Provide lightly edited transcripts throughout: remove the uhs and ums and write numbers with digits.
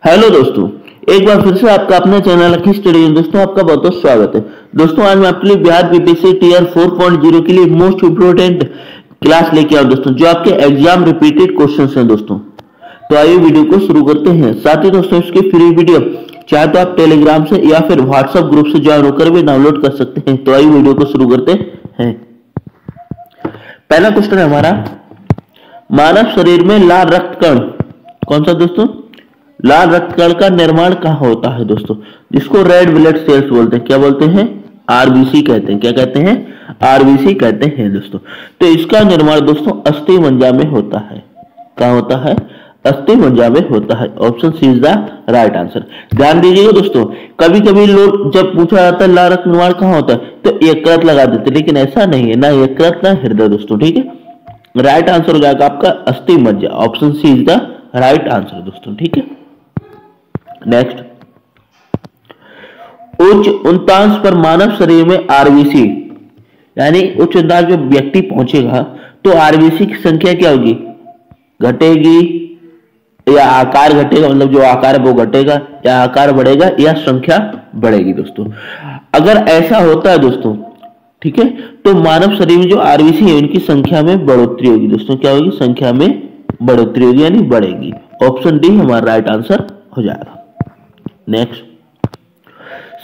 Hello दोस्तों, एक बार फिर से आपका अपने चैनल लकी स्टडी में दोस्तों आपका बहुत बहुत स्वागत है। दोस्तों आज मैं आपके लिए बिहार बीपीएससी टीआर 4.0 के लिए मोस्ट इंपोर्टेंट क्लास लेके आया दोस्तों, जो आपके एग्जाम रिपीटेड क्वेश्चंस हैं दोस्तों। तो आइए वीडियो को शुरू करते हैं। साथ ही दोस्तों इसकी फ्री वीडियो चाहे तो आप टेलीग्राम से या फिर व्हाट्सएप ग्रुप से ज्वाइन होकर भी डाउनलोड कर सकते हैं। तो आइए वीडियो को शुरू करते हैं। पहला क्वेश्चन है हमारा, मानव शरीर में लाल रक्त कण, कौन सा दोस्तों? लाल रक्त कण का निर्माण कहाँ होता है दोस्तों? जिसको रेड ब्लड सेल्स बोलते हैं। क्या बोलते हैं? आरबीसी कहते हैं। क्या कहते हैं? आरबीसी कहते हैं दोस्तों। तो इसका निर्माण दोस्तों अस्थि मज्जा में होता है। कहाँ होता है? अस्थि मज्जा में होता है। Option C is the right answer. ध्यान दीजिएगा दोस्तों, कभी कभी लोग जब पूछा जाता है लाल रक्त निर्माण कहाँ होता है तो यकृत लगा देते, लेकिन ऐसा नहीं है, ना यकृत ना हृदय दोस्तों। ठीक है, राइट आंसर हो जाएगा आपका अस्थि मज्जा। Option C is the right answer दोस्तों। ठीक है, नेक्स्ट, उच्च उच्चांश पर मानव शरीर में आरबीसी यानी उच्च उच्चांश जो व्यक्ति पहुंचेगा तो आरबीसी की संख्या क्या होगी? घटेगी या आकार घटेगा, मतलब जो आकार है वो घटेगा या आकार बढ़ेगा या संख्या बढ़ेगी दोस्तों। अगर ऐसा होता है दोस्तों, ठीक है, तो मानव शरीर में जो आरबीसी है उनकी संख्या में बढ़ोतरी होगी दोस्तों। क्या होगी? संख्या में बढ़ोतरी होगी यानी बढ़ेगी। ऑप्शन डी हमारा राइट आंसर हो जाएगा। नेक्स्ट,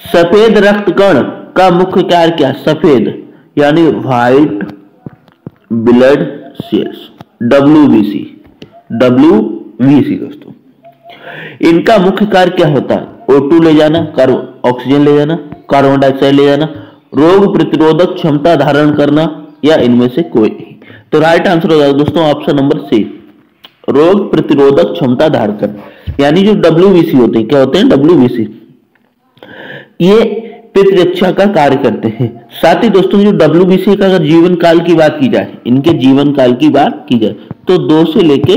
सफेद रक्त कण का मुख्य कार्य क्या? सफेद यानी white blood cells, WBC. WBC दोस्तों, इनका मुख्य कार्य क्या होता है? O2 ले जाना, ऑक्सीजन ले जाना, कार्बन डाइऑक्साइड ले जाना, रोग प्रतिरोधक क्षमता धारण करना, या इनमें से कोई नहीं। तो राइट आंसर हो जाएगा दोस्तों ऑप्शन नंबर सी, रोग प्रतिरोधक क्षमता धारण करना। यानी जो डब्ल्यूबीसी होते हैं, क्या होते हैं? डब्ल्यूबीसी, ये प्रतिरक्षा का कार्य करते हैं। साथ ही दोस्तों जो डब्ल्यूबीसी का अगर जीवन काल की बात की जाए, इनके जीवन काल की बात की जाए तो 2 से लेके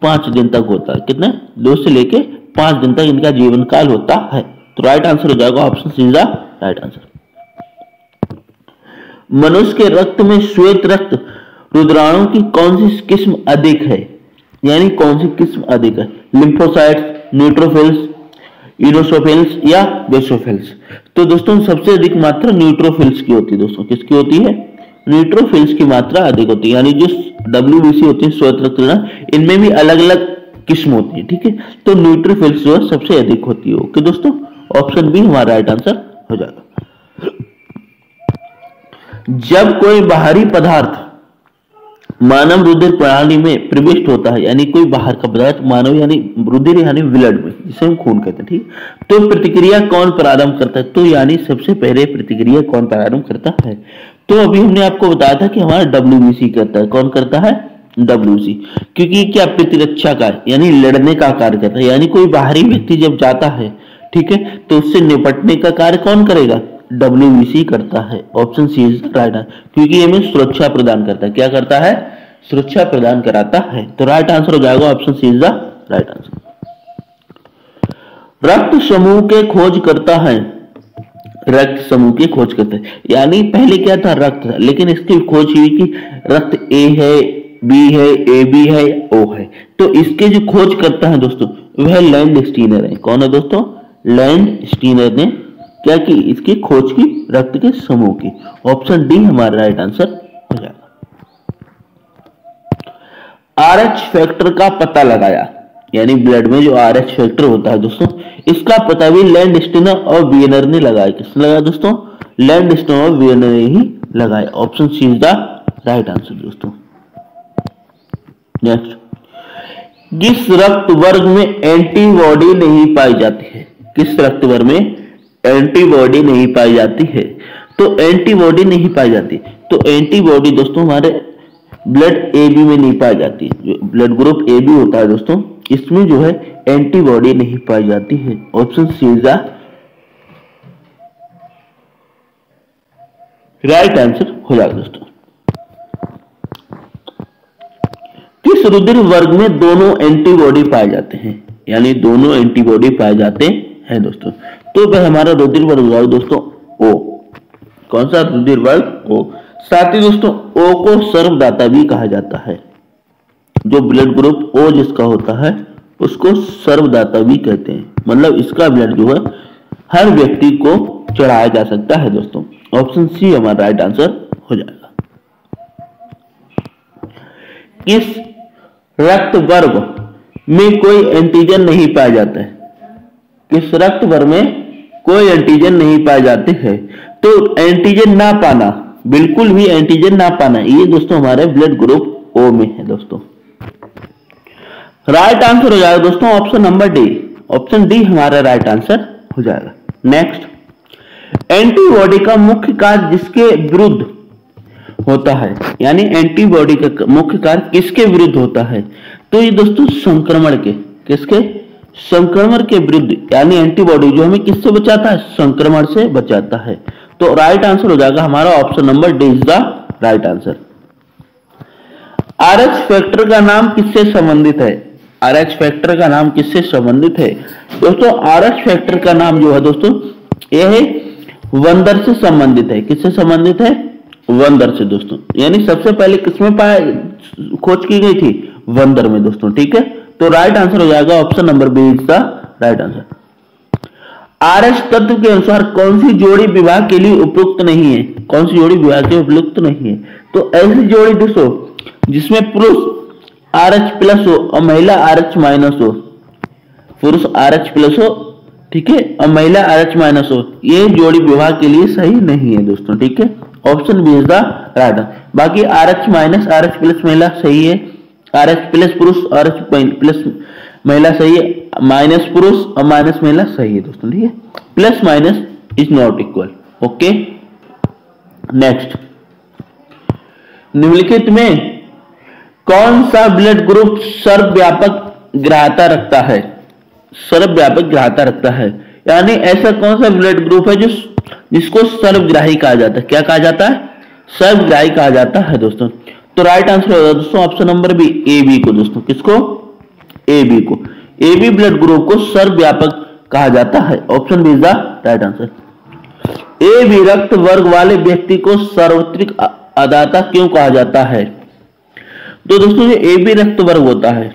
5 दिन तक होता है। कितना? 2 से लेके 5 दिन तक इनका जीवन काल होता है। तो राइट आंसर हो जाएगा option C is the right answer. मनुष्य के रक्त में श्वेत रक्त रुधिराणु की कौन सी किस्म अधिक है? यानी कौन सी किस्म अधिक है? लिम्फोसाइट्स, न्यूट्रोफिल्स, इनोसोफिल्स या बेसोफिल्स? तो दोस्तों सबसे अधिक मात्रा न्यूट्रोफिल्स की होती है दोस्तों। किसकी होती है? न्यूट्रोफिल्स की मात्रा अधिक होती है। यानी जो डब्ल्यूबीसी होती है श्वेत रक्त रुधिराणु, इनमें भी अलग अलग किस्म होती है। ठीक है, तो न्यूट्रोफिल्स जो है सबसे अधिक होती है। ओके दोस्तों, ऑप्शन बी हमारा राइट आंसर हो जाएगा। जब कोई बाहरी पदार्थ मानव रुधिर प्रणाली में प्रविष्ट होता है, यानी कोई बाहर का पदार्थ मानव यानी रुधिर यानी ब्लड में, जिसे हम खून कहते हैं, ठीक, तो प्रतिक्रिया कौन प्रारंभ करता है? तो यानी सबसे पहले प्रतिक्रिया कौन प्रारंभ करता है? तो अभी हमने आपको बताया था कि हमारा डब्ल्यूबीसी करता है। कौन करता है? डब्ल्यूबीसी, क्योंकि क्या प्रतिरक्षा का यानी लड़ने का कार्य करता है। यानी कोई बाहरी व्यक्ति जब जाता है, ठीक है, तो उससे निपटने का कार्य कौन करेगा? डब्ल्यूबीसी करता है। Option C is right answer, क्योंकि ये हमें सुरक्षा प्रदान करता है। क्या करता है? सुरक्षा प्रदान कराता है। तो राइट आंसर हो जाएगा option C is the right answer. रक्त समूह के खोज करता है, रक्त समूह की खोज करता है। यानी पहले क्या था? रक्त था, लेकिन इसकी खोज हुई कि रक्त ए है, बी है, ए बी है, ओ है। तो इसके जो खोज करता है दोस्तों वह लैंड स्टीनर है। कौन है दोस्तों? लैंड स्टीनर ने क्या की? इसकी खोज की, रक्त के समूह की। ऑप्शन डी हमारा राइट आंसर हो जाएगा। आरएच फैक्टर का पता लगाया, यानी ब्लड में जो आरएच फैक्टर होता है दोस्तों, इसका पता भी लैंड स्टीनर और वियनर ने लगाया। किसने लगाया दोस्तों? लैंड स्टीनर और वियनर ने ही लगाया। Option C is the right answer दोस्तों। नेक्स्ट, किस रक्त वर्ग में एंटीबॉडी नहीं पाई जाती है? किस रक्त वर्ग में एंटीबॉडी नहीं पाई जाती है? तो एंटीबॉडी नहीं पाई जाती, तो एंटीबॉडी दोस्तों हमारे ब्लड ए बी में नहीं पाई जाती। जो ब्लड ग्रुप ए बी होता है दोस्तों, इसमें जो है एंटीबॉडी नहीं पाई जाती है। Option C is the right answer हो जाएगा दोस्तों। किस रुधिर वर्ग में दोनों एंटीबॉडी पाए जाते हैं? यानी दोनों एंटीबॉडी पाए जाते हैं दोस्तों। तो वह हमारा रुधिर वर्ग होगा दोस्तों ओ। कौन सा रुधिर वर्ग? ओ। साथ ही दोस्तों ओ को सर्वदाता भी कहा जाता है। जो ब्लड ग्रुप ओ जिसका होता है उसको सर्वदाता भी कहते हैं। मतलब इसका ब्लड जो है हर व्यक्ति को चढ़ाया जा सकता है दोस्तों। ऑप्शन सी हमारा राइट आंसर हो जाएगा। किस रक्त वर्ग में कोई एंटीजन नहीं पाए जाते हैं? किस रक्त वर्ग में कोई एंटीजन नहीं पाए जाते हैं? तो एंटीजन ना पाना, बिल्कुल भी एंटीजन ना पाना, ये दोस्तों हमारे ब्लड ग्रुप ओ में है दोस्तों। राइट आंसर हो जाएगा दोस्तों option number D. Option D हमारा राइट आंसर हो जाएगा। नेक्स्ट, एंटीबॉडी का मुख्य कार्य जिसके विरुद्ध होता है, यानी एंटीबॉडी का मुख्य कार्य किसके विरुद्ध होता है? तो ये दोस्तों संक्रमण के, किसके? संक्रमण के विरुद्ध, यानी एंटीबॉडी जो हमें किससे बचाता है? संक्रमण से बचाता है। तो राइट आंसर हो जाएगा हमारा option number D is the right answer. RH factor का नाम किससे संबंधित है? आरएच फैक्टर का नाम किससे संबंधित है? दोस्तों आरएच फैक्टर का नाम जो है दोस्तों यह है वंदर से संबंधित है। किससे संबंधित है? वंदर से दोस्तों। यानी सबसे पहले किसमें खोज की गई थी? वंदर में दोस्तों। ठीक है, तो राइट आंसर हो जाएगा option number B is the right answer. Rh तत्व के अनुसार कौन सी जोड़ी विवाह के लिए उपयुक्त नहीं है? कौन सी जोड़ी विवाह के लिए उपयुक्त नहीं है? तो ऐसी जोड़ी दोस्तों जिसमें पुरुष आरएच प्लस हो और महिला आरएच माइनस हो, पुरुष आरएच प्लस हो, ठीक है, और महिला आरएच माइनस हो, ये जोड़ी विवाह के लिए सही नहीं है दोस्तों। ठीक है, option B is the right answer. बाकी आरएच माइनस आरएच प्लस महिला सही है, आरएच प्लस पुरुष आरएच प्लस महिला सही है, माइनस पुरुष और माइनस महिला सही है दोस्तों। ठीक है, plus minus is not equal. Okay, next, निम्नलिखित में कौन सा ब्लड ग्रुप सर्वव्यापक ग्राह्यता रखता है? सर्वव्यापक ग्राह्यता रखता है, यानी ऐसा कौन सा ब्लड ग्रुप है जिसको सर्वग्राही कहा जाता है? क्या कहा जाता है? सर्वग्राही कहा जाता है दोस्तों। तो राइट आंसर होगा दोस्तों option number B, A B को दोस्तों। किसको? ए बी को। ए बी ब्लड ग्रुप को सर्वव्यापक कहा जाता है। Option B is the right answer. A B रक्त वर्ग वाले व्यक्ति को सार्वत्रिक अदाता क्यों कहा जाता है? तो दोस्तों जो ए बी रक्त वर्ग होता है,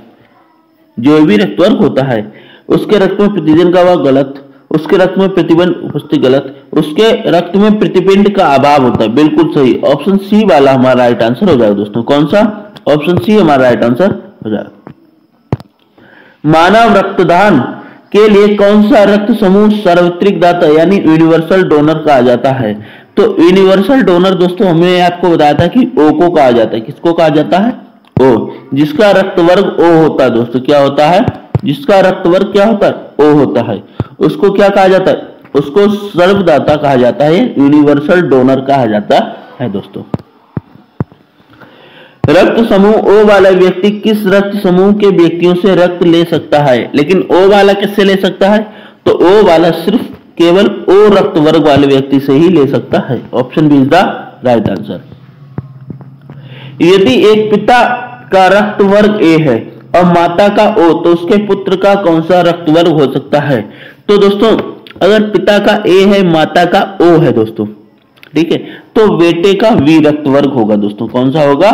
जो ए बी रक्त वर्ग होता है, उसके रक्त में प्रतिजन का अभाव गलत, उसके रक्त में प्रतिबंध उपस्थिति गलत, उसके रक्त में प्रतिपिंड का अभाव होता है, बिल्कुल सही। ऑप्शन सी वाला हमारा राइट आंसर हो जाएगा दोस्तों। कौन सा? ऑप्शन सी हमारा राइट आंसर हो जाएगा। मानव रक्तदान के लिए कौन सा रक्त समूह सार्वत्रिक दाता यानी यूनिवर्सल डोनर कहा जाता है? तो यूनिवर्सल डोनर दोस्तों हमने आपको बताया था कि ओ को कहा जाता है। किसको कहा जाता है? ओ। जिसका रक्त वर्ग ओ होता है दोस्तों, क्या होता है? जिसका रक्त वर्ग क्या होता है? ओ होता है, उसको क्या कहा जाता है? उसको सर्वदाता कहा जाता है, यूनिवर्सल डोनर कहा जाता है दोस्तों। रक्त समूह ओ वाला व्यक्ति किस रक्त समूह के व्यक्तियों से रक्त ले सकता है? लेकिन ओ वाला किससे ले सकता है? तो ओ वाला सिर्फ केवल ओ रक्त वर्ग वाले व्यक्ति से ही ले सकता है। Option B is the right answer. यदि एक पिता का रक्त वर्ग ए है और माता का ओ, तो उसके पुत्र का कौन सा रक्त वर्ग हो सकता है? तो दोस्तों अगर पिता का ए है, माता का ओ है दोस्तों, ठीक है, तो बेटे का वी रक्त वर्ग होगा दोस्तों। कौन सा होगा?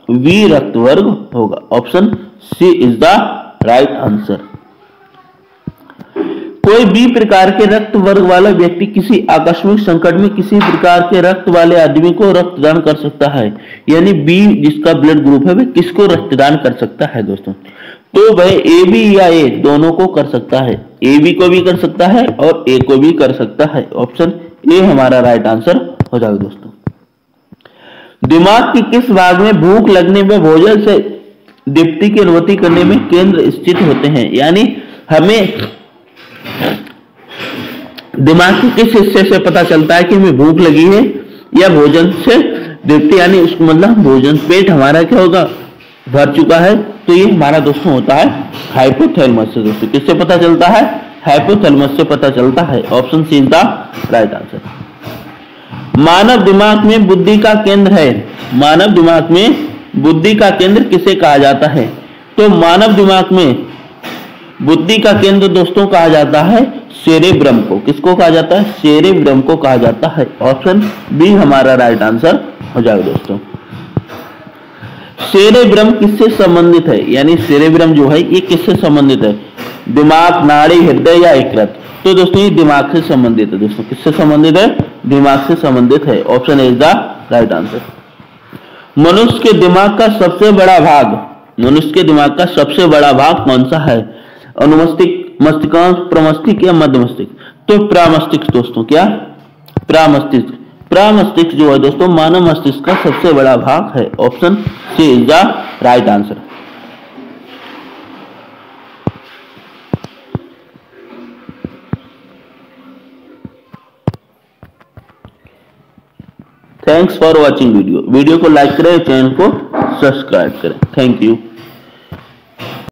वी रक्त वर्ग होगा। Option C is the right answer. कोई बी प्रकार के रक्त वर्ग वाला व्यक्ति किसी आकस्मिक संकट में किसी प्रकार के रक्त वाले आदमी को रक्तदान कर सकता है, यानी बी जिसका ब्लड ग्रुप है वह किसको रक्तदान कर सकता है दोस्तों? तो वह ए बी या ए दोनों को कर सकता है। ए बी को भी कर सकता है और ए को भी कर सकता है। ऑप्शन ए हमारा राइट आंसर हो जाएगा दोस्तों। दिमाग के किस भाग में भूख लगने में भोजन से दीप्ति की अनुभूति करने में केंद्र स्थित होते हैं? यानी हमें दिमाग के किस हिस्से से पता चलता है कि हमें भूख लगी है या भोजन से दीप्ति, यानी उसको मतलब भोजन पेट हमारा क्या होगा? भर चुका है। तो ये हमारा दोस्तों होता है हाइपोथैलेमस से दोस्तों। किससे पता चलता है? हाइपोथैलेमस से पता चलता है। Option C is the right answer. मानव दिमाग में बुद्धि का केंद्र है। मानव दिमाग में बुद्धि का केंद्र किसे कहा जाता है? तो मानव दिमाग में बुद्धि का केंद्र दोस्तों कहा जाता है सेरेब्रम को। किसको कहा जाता है? सेरेब्रम को कहा जाता है। ऑप्शन बी हमारा राइट आंसर हो जाएगा दोस्तों। सेरेब्रम किससे संबंधित है, यानी सेरेब्रम जो है ये किससे संबंधित है, दिमाग, नाड़ी, हृदय या यकृत। तो दोस्तों ये दिमाग से संबंधित है। दोस्तों किससे संबंधित है, दिमाग से संबंधित है। Option A is the right answer. मनुष्य के दिमाग का सबसे बड़ा भाग, मनुष्य के दिमाग का सबसे बड़ा भाग कौन सा है, अनुमस्तिष्क, मस्तिष्कांश, प्रमस्तिष्क या मध्य मस्तिष्क। तो प्रमस्तिष्क दोस्तों, क्या प्रमस्तिष्क। प्रमस्तिष्क जो है दोस्तों मानव मस्तिष्क का सबसे बड़ा भाग है। Option C is the right answer. Thanks for watching video. Video को लाइक करें, चैनल को सब्सक्राइब करें। Thank you.